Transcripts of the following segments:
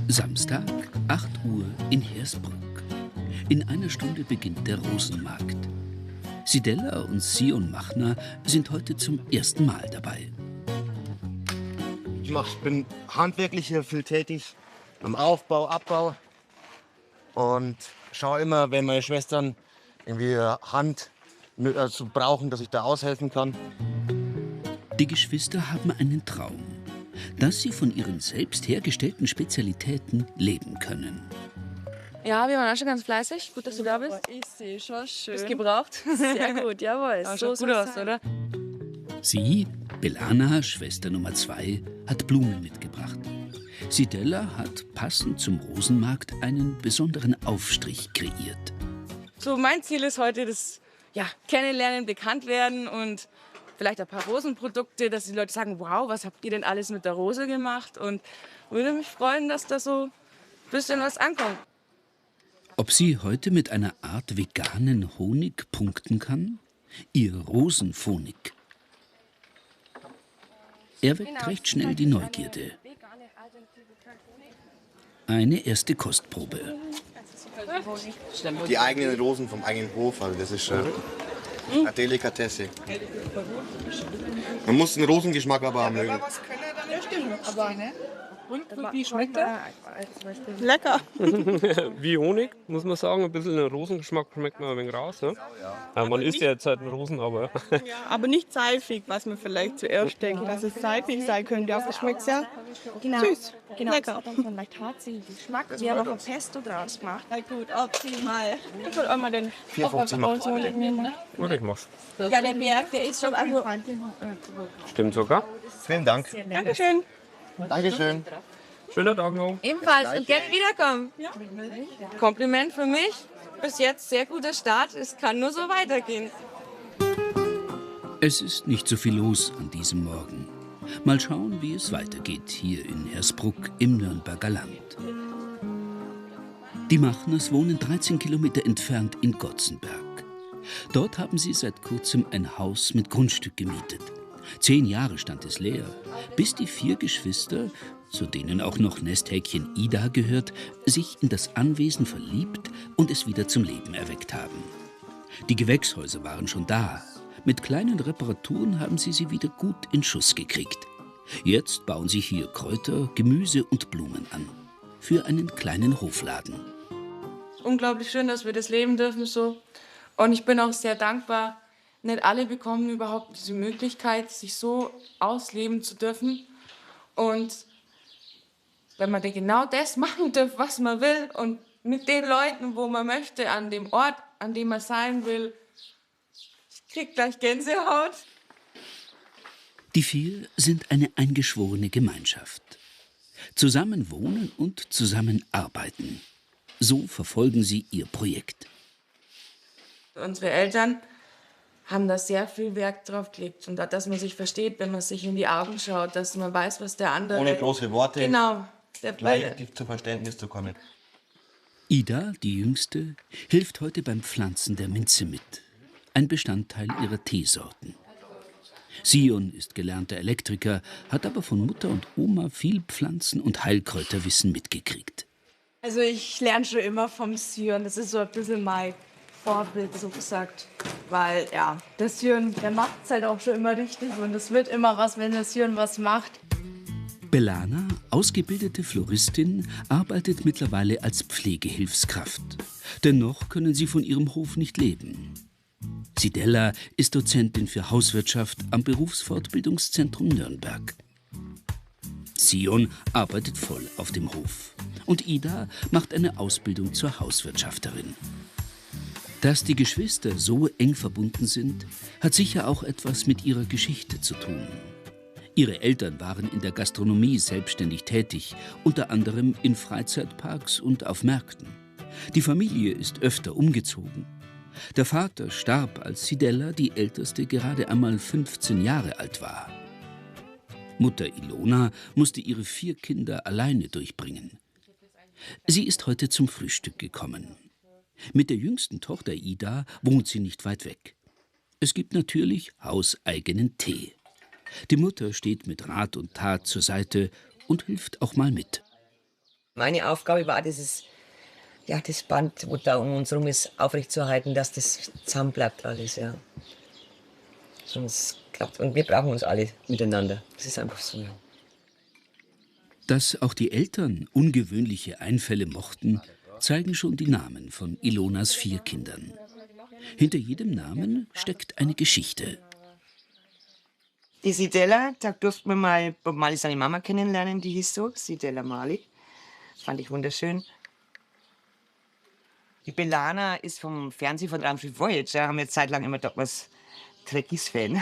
Samstag, 8 Uhr in Hersbruck. In einer Stunde beginnt der Rosenmarkt. Sidella und Sion Machner sind heute zum ersten Mal dabei. Ich bin handwerklich hier viel tätig, am Aufbau, Abbau. Und schaue immer, wenn meine Schwestern irgendwie Hand brauchen, dass ich da aushelfen kann. Die Geschwister haben einen Traum, dass sie von ihren selbst hergestellten Spezialitäten leben können. Ja, wir waren auch schon ganz fleißig. Gut, dass du da bist. Ich sehe schon schön. Bist gebraucht? Sehr gut, jawohl. Ja, So schaut gut aus, sein. oder? Sie, Belana, Schwester Nummer 2, hat Blumen mitgebracht. Sidella hat passend zum Rosenmarkt einen besonderen Aufstrich kreiert. So, mein Ziel ist heute das Kennenlernen, bekannt werden und vielleicht ein paar Rosenprodukte, dass die Leute sagen, wow, was habt ihr denn alles mit der Rose gemacht? Und würde mich freuen, dass da so ein bisschen was ankommt. Ob sie heute mit einer Art veganen Honig punkten kann? Ihr Rosenphonik. Er weckt recht schnell die Neugierde. Eine erste Kostprobe. Die eigenen Rosen vom eigenen Hof, also das ist schon eine Delikatesse. Man muss den Rosengeschmack aber mögen. Ja, stimmt. Aber, ne? Und wie schmeckt er? Lecker. Wie Honig, muss man sagen. Ein bisschen den Rosengeschmack schmeckt man ein wenig raus. Ne? Ja, man isst ja jetzt halt einen Rosen, aber Aber nicht seifig, was man vielleicht zuerst denkt, dass es seifig sein könnte. Aber es schmeckt sehr süß. Genau, Lecker. das hat dann so einen leicht harzigen Geschmack. Wir haben auch ein Pesto draus gemacht. Na gut, optimal. Ich will auch mal den 4,50 macht. Honig nehmen. gut, ich mach's. Ja, der Berg, der ist schon also Stimmt sogar. Vielen Dank. Dankeschön. Dankeschön. Schöner Tag noch. Ebenfalls und gerne wiederkommen. Kompliment für mich. Bis jetzt sehr guter Start. Es kann nur so weitergehen. Es ist nicht so viel los an diesem Morgen. Mal schauen, wie es weitergeht hier in Hersbruck im Nürnberger Land. Die Machners wohnen 13 Kilometer entfernt in Gotzenberg. Dort haben sie seit kurzem ein Haus mit Grundstück gemietet. 10 Jahre stand es leer, bis die 4 Geschwister, zu denen auch noch Nesthäkchen Ida gehört, sich in das Anwesen verliebt und es wieder zum Leben erweckt haben. Die Gewächshäuser waren schon da. Mit kleinen Reparaturen haben sie wieder gut in Schuss gekriegt. Jetzt bauen sie hier Kräuter, Gemüse und Blumen an. Für einen kleinen Hofladen. Unglaublich schön, dass wir das leben dürfen so. Und ich bin auch sehr dankbar. Nicht alle bekommen überhaupt diese Möglichkeit, sich so ausleben zu dürfen. Und wenn man genau das machen darf, was man will und mit den Leuten, wo man möchte, an dem Ort, an dem man sein will, ich krieg gleich Gänsehaut. Die 4 sind eine eingeschworene Gemeinschaft. Zusammen wohnen und zusammen arbeiten. So verfolgen sie ihr Projekt. Unsere Eltern haben da sehr viel Wert drauf gelegt. Und dass man sich versteht, wenn man sich in die Augen schaut, dass man weiß, was der andere... Ohne große Worte, Genau. gleich zu Verständnis zu kommen. Ida, die Jüngste, hilft heute beim Pflanzen der Minze mit. Ein Bestandteil ihrer Teesorten. Sion ist gelernter Elektriker, hat aber von Mutter und Oma viel Pflanzen- und Heilkräuterwissen mitgekriegt. Also ich lerne schon immer vom Sion. Das ist so ein bisschen mein Vorbild, so gesagt. Weil, ja, der Sion, der macht es halt auch schon immer richtig. Und es wird immer was, wenn der Sion was macht. Belana, ausgebildete Floristin, arbeitet mittlerweile als Pflegehilfskraft. Dennoch können sie von ihrem Hof nicht leben. Sidella ist Dozentin für Hauswirtschaft am Berufsfortbildungszentrum Nürnberg. Sion arbeitet voll auf dem Hof. Und Ida macht eine Ausbildung zur Hauswirtschafterin. Dass die Geschwister so eng verbunden sind, hat sicher auch etwas mit ihrer Geschichte zu tun. Ihre Eltern waren in der Gastronomie selbstständig tätig, unter anderem in Freizeitparks und auf Märkten. Die Familie ist öfter umgezogen. Der Vater starb, als Sidella, die Älteste, gerade einmal 15 Jahre alt war. Mutter Ilona musste ihre 4 Kinder alleine durchbringen. Sie ist heute zum Frühstück gekommen. Mit der jüngsten Tochter Ida wohnt sie nicht weit weg. Es gibt natürlich hauseigenen Tee. Die Mutter steht mit Rat und Tat zur Seite und hilft auch mal mit. Meine Aufgabe war, das Band, wo da um uns herum ist, aufrechtzuerhalten, dass das zusammen bleibt alles, ja. Sonst klappt. Und wir brauchen uns alle miteinander. Das ist einfach so. Ja. Dass auch die Eltern ungewöhnliche Einfälle mochten, zeigen schon die Namen von Ilonas 4 Kindern. Hinter jedem Namen steckt eine Geschichte. Die Sidella, da durften wir mal Bob Marley seine Mama kennenlernen, die hieß so, Sidella Marley. Fand ich wunderschön. Die Belana ist vom Fernsehen von Raumschiff Voyager, haben wir zeitlang immer dort was Trekkies-Fan.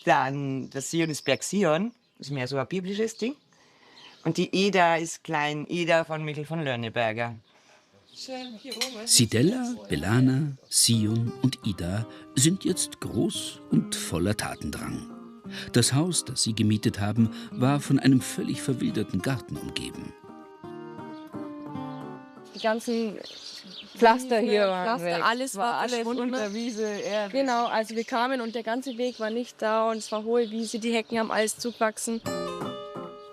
Dann der Sion ist Berg Sion, das ist mehr so ein biblisches Ding. Und die Eda ist Klein Eda von Michel von Lörneberger. Sidella, Belana, Sion und Ida sind jetzt groß und voller Tatendrang. Das Haus, das sie gemietet haben, war von einem völlig verwilderten Garten umgeben. Die ganzen Pflaster hier waren weg. Alles war verschwunden. unter Wiese, Erde. Genau, also wir kamen und der ganze Weg war nicht da und es war hohe Wiese, die Hecken haben alles zugewachsen.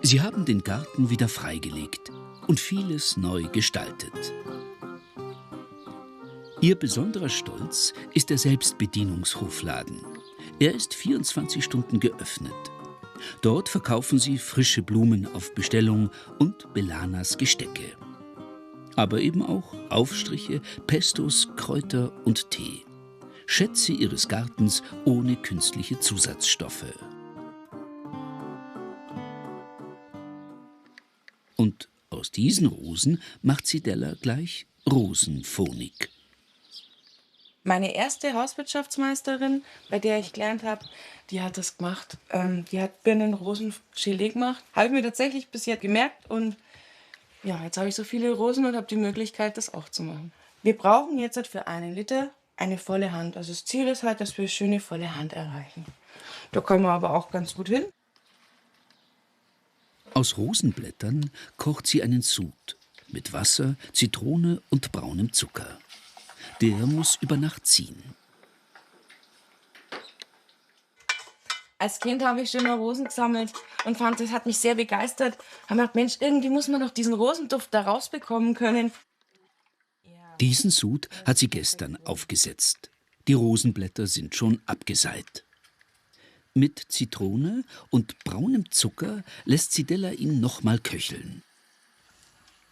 Sie haben den Garten wieder freigelegt und vieles neu gestaltet. Ihr besonderer Stolz ist der Selbstbedienungshofladen. Er ist 24 Stunden geöffnet. Dort verkaufen sie frische Blumen auf Bestellung und Belanas Gestecke. Aber eben auch Aufstriche, Pestos, Kräuter und Tee. Schätze ihres Gartens ohne künstliche Zusatzstoffe. Und aus diesen Rosen macht Sidella gleich Rosenphonik. Meine erste Hauswirtschaftsmeisterin, bei der ich gelernt habe, die hat das gemacht. Die hat Birnenrosen-Gelee gemacht. Habe ich mir tatsächlich bis jetzt gemerkt. Und ja, jetzt habe ich so viele Rosen und habe die Möglichkeit, das auch zu machen. Wir brauchen jetzt für 1 Liter eine volle Hand. Also das Ziel ist halt, dass wir eine schöne volle Hand erreichen. Da kommen wir aber auch ganz gut hin. Aus Rosenblättern kocht sie einen Sud mit Wasser, Zitrone und braunem Zucker. Der muss über Nacht ziehen. Als Kind habe ich schon mal Rosen gesammelt und fand, das hat mich sehr begeistert. Ich habe gedacht, Mensch, irgendwie muss man doch diesen Rosenduft da rausbekommen können. Diesen Sud hat sie gestern aufgesetzt. Die Rosenblätter sind schon abgeseit. Mit Zitrone und braunem Zucker lässt Sidella ihn nochmal köcheln.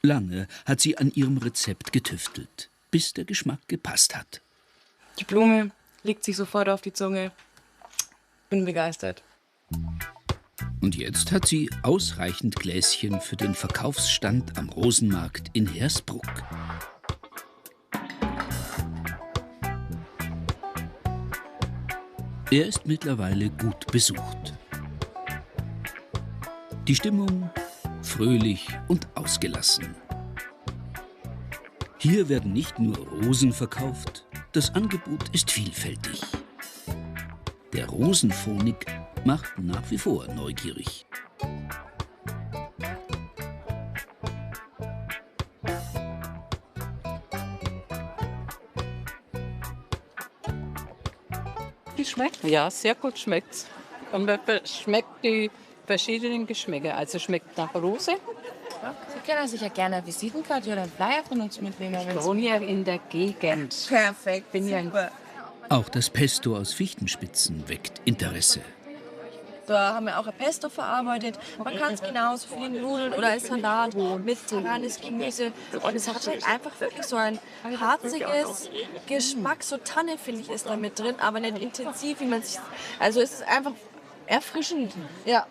Lange hat sie an ihrem Rezept getüftelt, bis der Geschmack gepasst hat. Die Blume legt sich sofort auf die Zunge. Bin begeistert. Und jetzt hat sie ausreichend Gläschen für den Verkaufsstand am Rosenmarkt in Hersbruck. Er ist mittlerweile gut besucht. Die Stimmung fröhlich und ausgelassen. Hier werden nicht nur Rosen verkauft, das Angebot ist vielfältig. Der Rosenphonik macht nach wie vor neugierig. Die schmeckt? Ja, sehr gut schmeckt's. Und man schmeckt die verschiedenen Geschmäcker. Also schmeckt nach Rose. Sie können sicher gerne eine Visitenkarte oder einen Flyer von uns mitnehmen. Ich wohne ja in der Gegend. Perfekt, Bin ja super. Auch das Pesto aus Fichtenspitzen weckt Interesse. Da haben wir auch ein Pesto verarbeitet. Man kann es genauso für die Nudeln oder als Salat mit reines Gemüse. Und es hat halt einfach wirklich so ein harziges Geschmack. So Tanne, finde ich, ist da mit drin, aber nicht intensiv, wie man sich. Also es ist einfach erfrischend. Ja.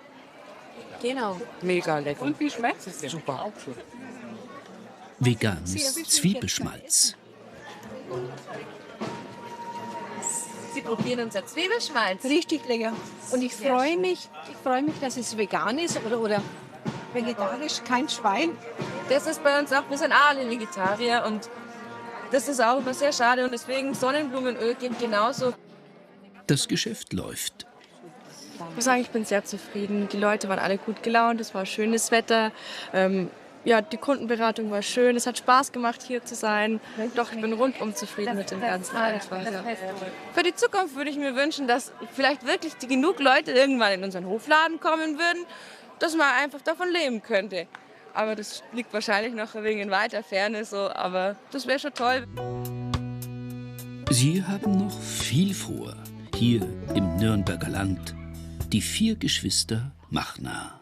Genau. Mega lecker. Und wie schmeckt es? Super. Veganes Zwiebelschmalz. Sie probieren unser Zwiebelschmalz. Richtig lecker. Und ich freue mich, dass es vegan ist oder vegetarisch, kein Schwein. Das ist bei uns auch, wir sind alle Vegetarier und das ist auch immer sehr schade und deswegen Sonnenblumenöl geht genauso. Das Geschäft läuft. Ich muss sagen, ich bin sehr zufrieden. Die Leute waren alle gut gelaunt, es war schönes Wetter. Ja, die Kundenberatung war schön. Es hat Spaß gemacht, hier zu sein. Doch, ich bin rundum zufrieden mit dem Ganzen. Einfach, ja. Für die Zukunft würde ich mir wünschen, dass vielleicht wirklich genug Leute irgendwann in unseren Hofladen kommen würden, dass man einfach davon leben könnte. aber das liegt wahrscheinlich noch ein wenig in weiter Ferne so, aber das wäre schon toll. Sie haben noch viel vor, hier im Nürnberger Land. Die 4 Geschwister Machner.